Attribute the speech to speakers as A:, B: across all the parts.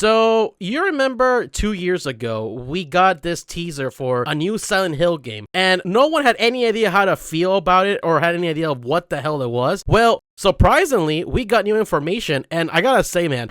A: So, you remember 2 years ago, we got this teaser for a new Silent Hill game, and no one had any idea how to feel about it or had any idea of what the hell it was. Well, surprisingly, we got new information, and I gotta say, man,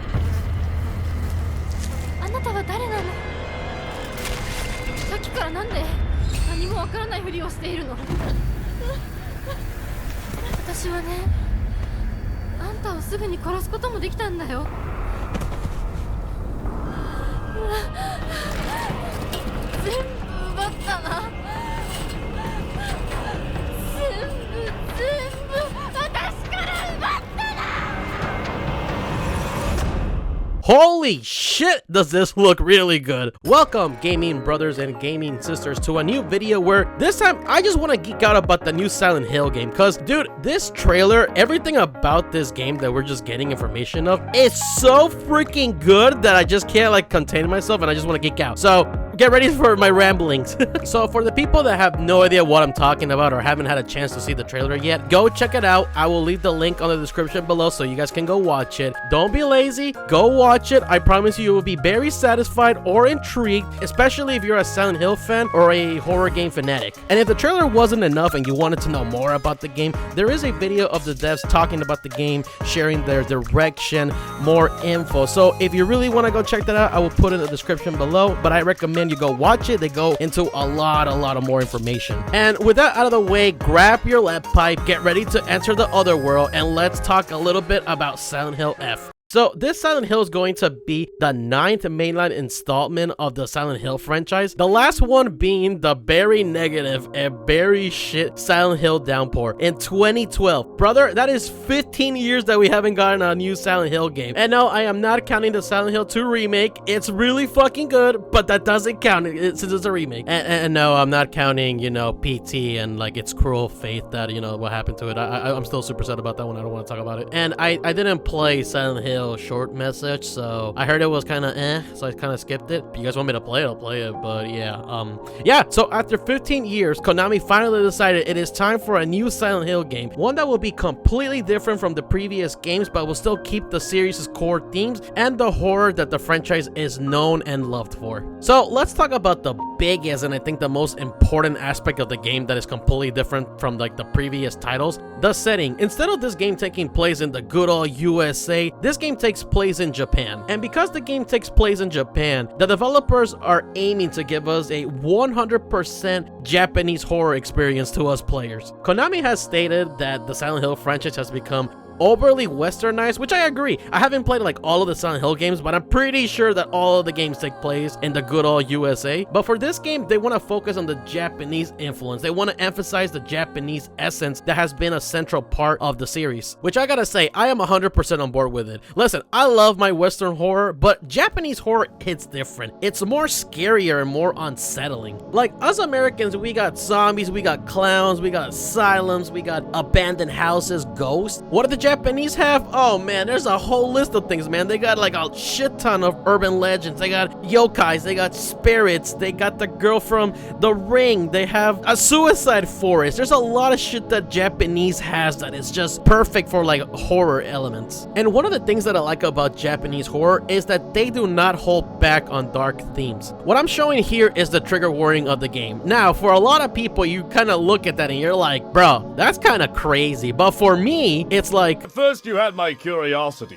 A: holy shit, does this look really good. Welcome, gaming brothers and gaming sisters, to a new video where this time I just want to geek out about the new Silent Hill game, because dude, this trailer, everything about this game that we're just getting information of is so freaking good that I just can't like contain myself and I just want to geek out. So get ready for my ramblings. So for the people that have no idea what I'm talking about or haven't had a chance to see the trailer yet, go check it out. I will leave the link on the description below so you guys can go watch it. Don't be lazy, go watch it. I promise you will be very satisfied or intrigued, especially if you're a Silent Hill fan or a horror game fanatic. And if the trailer wasn't enough and you wanted to know more about the game, there is a video of the devs talking about the game, sharing their direction, more info. So if you really want to go check that out, I will put it in the description below, but I recommend you go watch it. They go into a lot of more information. And with that out of the way, grab your lead pipe, get ready to enter the other world, and let's talk a little bit about Silent Hill F. So this Silent Hill is going to be the 9th mainline installment of the Silent Hill franchise. The last one being the very negative and very shit Silent Hill Downpour in 2012. Brother, that is 15 years that we haven't gotten a new Silent Hill game. And no, I am not counting the Silent Hill 2 remake. It's really fucking good, but that doesn't count since it's a remake. And no, I'm not counting, you know, PT and like its cruel fate that, you know, what happened to it. I'm still super sad about that one. I don't want to talk about it. And I didn't play Silent Hill short message, so I heard it was kind of so I kind of skipped it. If you guys want me to play it, I'll play it, but yeah, so after 15 years, Konami finally decided it is time for a new Silent Hill game, one that will be completely different from the previous games, but will still keep the series' core themes and the horror that the franchise is known and loved for. So let's talk about the biggest and I think the most important aspect of the game that is completely different from like the previous titles: the setting. Instead of this game taking place in the good old USA, this game takes place in Japan. And because the game takes place in Japan, the developers are aiming to give us a 100% Japanese horror experience to us players. Konami has stated that the Silent Hill franchise has become overly westernized, which I agree. I haven't played like all of the Silent Hill games, but I'm pretty sure that all of the games take place in the good old USA. But for this game, they want to focus on the Japanese influence. They want to emphasize the Japanese essence that has been a central part of the series, which I gotta say, I am 100% on board with it. Listen, I love my Western horror, but Japanese horror hits different. It's more scarier and more unsettling. Like, us Americans, we got zombies, we got clowns, we got asylums, we got abandoned houses, ghosts. What are the Japanese have? Oh man, there's a whole list of things, man. They got like a shit ton of urban legends. They got yokais, they got spirits, they got the girl from The Ring, they have a suicide forest. There's a lot of shit that Japanese has that is just perfect for like horror elements. And one of the things that I like about Japanese horror is that they do not hold back on dark themes. What I'm showing here is the trigger warning of the game. Now, for a lot of people, you kind of look at that and you're like, bro, that's kind of crazy. But for me, it's like,
B: first you had my curiosity,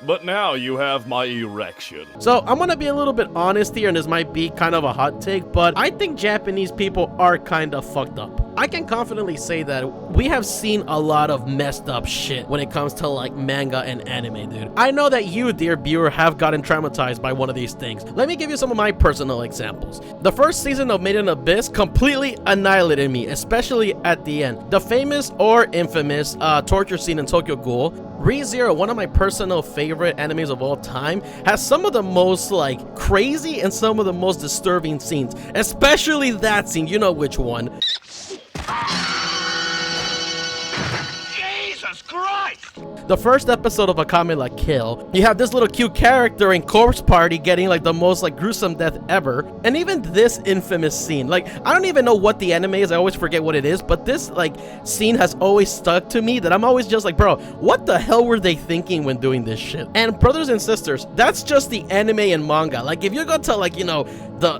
B: but now you have my erection.
A: So I'm gonna be a little bit honest here, and this might be kind of a hot take, but I think Japanese people are kind of fucked up. I can confidently say that we have seen a lot of messed up shit when it comes to like manga and anime, dude. I know that you, dear viewer, have gotten traumatized by one of these things. Let me give you some of my personal examples. The first season of Made in Abyss completely annihilated me, especially at the end. The famous or infamous torture scene in Tokyo Ghoul, Re:Zero, one of my personal favorite animes of all time, has some of the most like crazy and some of the most disturbing scenes, especially that scene. You know which one.
B: Jesus Christ!
A: the first episode of Akame la Kill, you have this little cute character in Corpse Party getting like the most like gruesome death ever. And even this infamous scene, like I don't even know what the anime is, I always forget what it is, but this like scene has always stuck to me that I'm always just like, bro, what the hell were they thinking when doing this shit? And brothers and sisters, that's just the anime and manga. Like if you go to like, you know,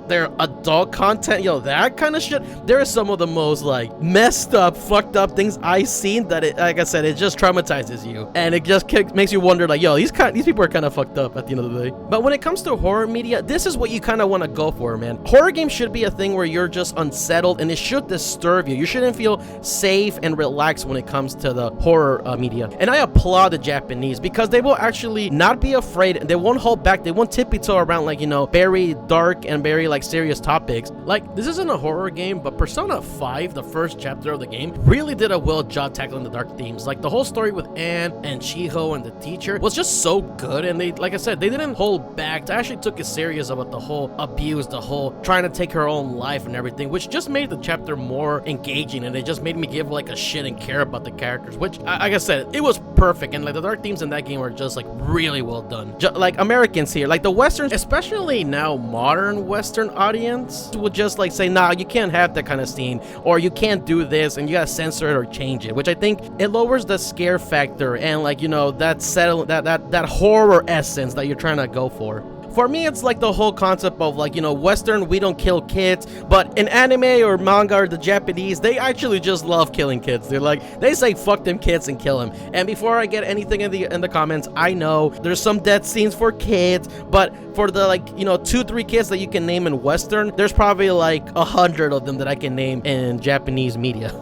A: their adult content, you know, that kind of shit, there is some of the most like messed up, fucked up things I've seen that it, like I said, it just traumatizes you, and it just makes you wonder like, yo, these people are kind of fucked up at the end of the day. But when it comes to horror media, this is what you kind of want to go for, man. Horror games should be a thing where you're just unsettled and it should disturb you. You shouldn't feel safe and relaxed when it comes to the horror media. And I applaud the Japanese because they will actually not be afraid, they won't hold back, they won't tippy-toe around like, you know, very dark and very like serious topics. Like this isn't a horror game, but Persona 5, the first chapter of the game, really did a well job tackling the dark themes. Like the whole story with Anne and Shiho and the teacher was just so good, and they, like I said, they didn't hold back. They actually took it serious about the whole abuse, the whole trying to take her own life and everything, which just made the chapter more engaging, and it just made me give like a shit and care about the characters, which like I said, it was perfect. And like the dark themes in that game are just like really well done. Like Americans here, like the Westerns, especially now modern Western audience, would just like say, nah, you can't have that kind of scene, or you can't do this, and you gotta censor it or change it, which I think it lowers the scare factor and like, you know, that horror essence that you're trying to go for. For me, it's like the whole concept of like, you know, Western, we don't kill kids, but in anime or manga or the Japanese, they actually just love killing kids. They're like, they say fuck them kids and kill them. And before I get anything in the comments, I know there's some death scenes for kids, but for the like, you know, 2-3 kids that you can name in Western, there's probably like 100 of them that I can name in Japanese media.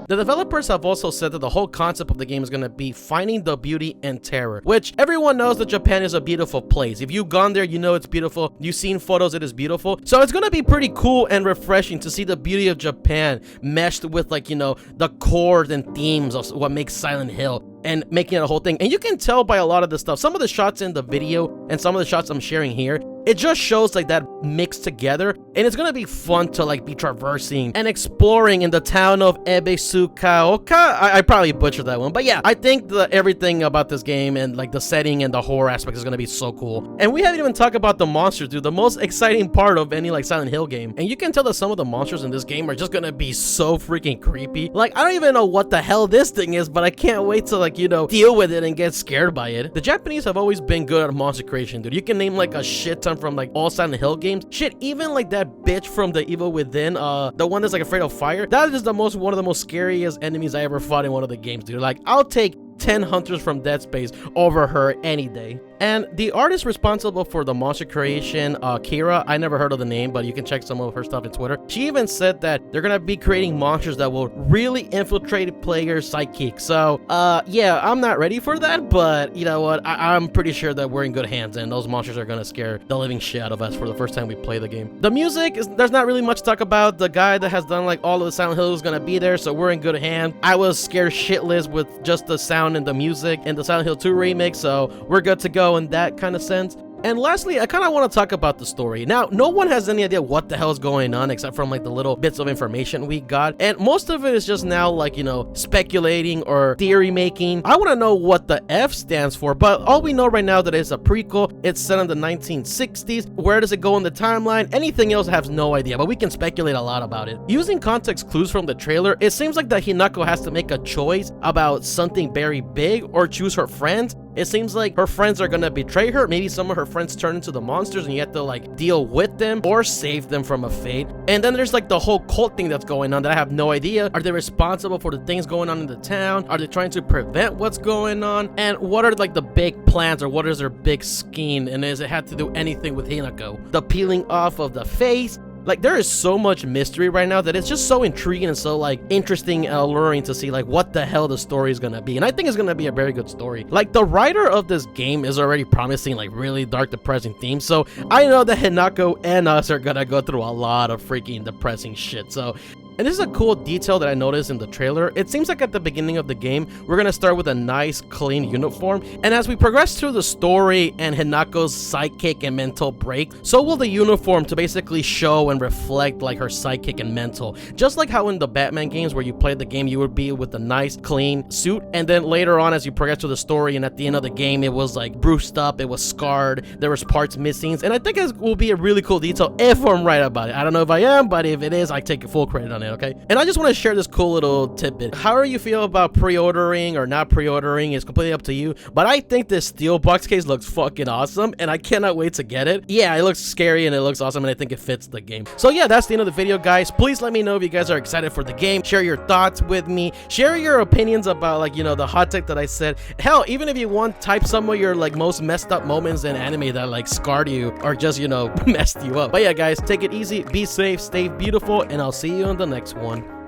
A: The developers have also said that the whole concept of the game is going to be finding the beauty and terror, which everyone knows that Japan is a beautiful place. If you've gone there, you know it's beautiful. You've seen photos, it is beautiful. So it's going to be pretty cool and refreshing to see the beauty of Japan meshed with like, you know, the chords and themes of what makes Silent Hill and making it a whole thing. And you can tell by a lot of the stuff, some of the shots in the video and some of the shots I'm sharing here, it just shows like that mixed together, and it's gonna be fun to like be traversing and exploring in the town of Ebesukaoka. I probably butchered that one, but yeah, I think everything about this game and like the setting and the horror aspect is gonna be so cool. And we haven't even talked about the monsters, dude, the most exciting part of any like Silent Hill game. And you can tell that some of the monsters in this game are just gonna be so freaking creepy. Like I don't even know what the hell this thing is, but I can't wait to like, you know, deal with it and get scared by it. The Japanese have always been good at monster creation, dude. You can name like a shit ton from like all Silent Hill games. Shit, even like that bitch from The Evil Within, the one that's like afraid of fire. That is one of the most scariest enemies I ever fought in one of the games, dude. Like I'll take 10 hunters from Dead Space over her any day. And the artist responsible for the monster creation, Kira, I never heard of the name, but you can check some of her stuff on Twitter. She even said that they're gonna be creating monsters that will really infiltrate players' psyche. So, yeah, I'm not ready for that, but you know what? I'm pretty sure that we're in good hands, and those monsters are gonna scare the living shit out of us for the first time we play the game. The music, there's not really much to talk about. The guy that has done like all of the Silent Hill is gonna be there, so we're in good hands. I was scared shitless with just the sound and the music in the Silent Hill 2 remake, so we're good to go in that kind of sense. And lastly, I kind of want to talk about the story. Now, no one has any idea what the hell is going on except from like the little bits of information we got. And most of it is just now like, you know, speculating or theory making. I want to know what the F stands for, but all we know right now that it's a prequel. It's set in the 1960s. Where does it go in the timeline? Anything else, I have no idea, but we can speculate a lot about it. Using context clues from the trailer, it seems like that Hinako has to make a choice about something very big or choose her friends. It seems like her friends are gonna betray her. Maybe some of her friends turn into the monsters and you have to like deal with them or save them from a fate. And then there's like the whole cult thing that's going on that I have no idea. Are they responsible for the things going on in the town? Are they trying to prevent what's going on? And what are like the big plans, or what is their big scheme? And does it have to do anything with Hinako? The peeling off of the face? Like, there is so much mystery right now that it's just so intriguing and so, like, interesting and alluring to see, like, what the hell the story is gonna be. And I think it's gonna be a very good story. Like, the writer of this game is already promising, like, really dark, depressing themes. So, I know that Hinako and us are gonna go through a lot of freaking depressing shit. So, And this is a cool detail that I noticed in the trailer. It seems like at the beginning of the game, we're gonna start with a nice, clean uniform, and as we progress through the story and Hanako's psychic and mental break, so will the uniform to basically show and reflect like her psychic and mental. Just like how in the Batman games where you played the game, you would be with a nice, clean suit, and then later on as you progress through the story and at the end of the game, it was like bruised up, it was scarred, there was parts missing, and I think it will be a really cool detail if I'm right about it. I don't know if I am, but if it is, I take full credit on it, okay? And I just want to share this cool little tidbit. However you feel about pre-ordering or not pre-ordering is completely up to you, but I think this steel box case looks fucking awesome, and I cannot wait to get it. Yeah, it looks scary and it looks awesome, and I think it fits the game. So yeah, that's the end of the video, guys. Please let me know if you guys are excited for the game. Share your thoughts with me. Share your opinions about, like, you know, the hot take that I said. Hell, even if you want, type some of your like most messed up moments in anime that like scarred you or just, you know, messed you up. But yeah, guys, take it easy, be safe, stay beautiful, and I'll see you on the next one.